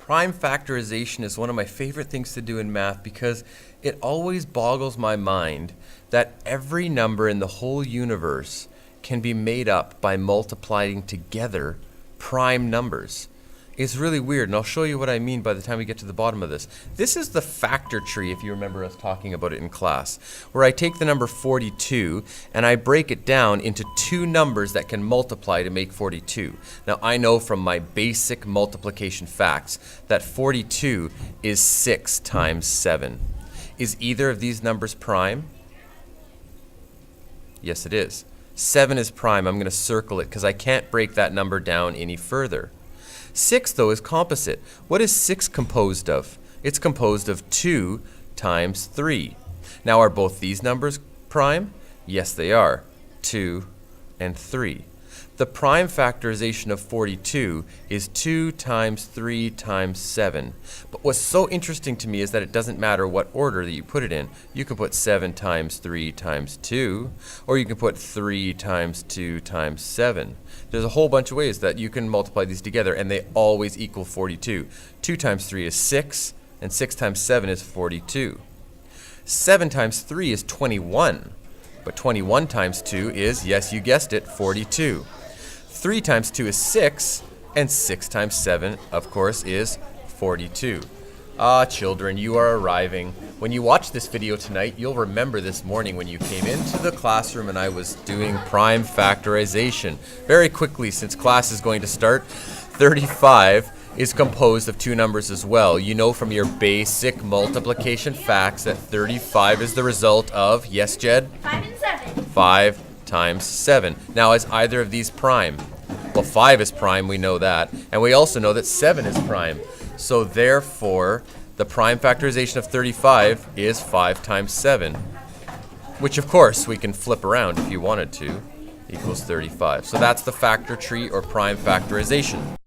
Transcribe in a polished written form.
Prime factorization is one of my favorite things to do in math because it always boggles my mind that every number in the whole universe can be made up by multiplying together prime numbers. It's really weird, and I'll show you what I mean by the time we get to the bottom of this. This is the factor tree, if you remember us talking about it in class, where I take the number 42 and I break it down into two numbers that can multiply to make 42. Now, I know from my basic multiplication facts that 42 is 6 times 7. Is either of these numbers prime? Yes, it is. 7 is prime. I'm going to circle it because I can't break that number down any further. 6, though, is composite. What is 6 composed of? It's composed of 2 times 3. Now, are both these numbers prime? Yes, they are. 2 and 3. The prime factorization of 42 is 2 times 3 times 7. But what's so interesting to me is that it doesn't matter what order that you put it in. You can put 7 times 3 times 2, or you can put 3 times 2 times 7. There's a whole bunch of ways that you can multiply these together, and they always equal 42. 2 times 3 is 6, and 6 times 7 is 42. 7 times 3 is 21, but 21 times 2 is, yes, you guessed it, 42. 3 times 2 is 6, and 6 times 7, of course, is 42. Ah, children, you are arriving. When you watch this video tonight, you'll remember this morning when you came into the classroom and I was doing prime factorization. Very quickly, since class is going to start, 35 is composed of two numbers as well. You know from your basic multiplication facts that 35 is the result of, yes, Jed? 5 and 7. 5 times 7. Now, is either of these prime? Well, 5 is prime, we know that. And we also know that 7 is prime. So therefore, the prime factorization of 35 is 5 times 7. Which, of course, we can flip around if you wanted to, equals 35. So that's the factor tree or prime factorization.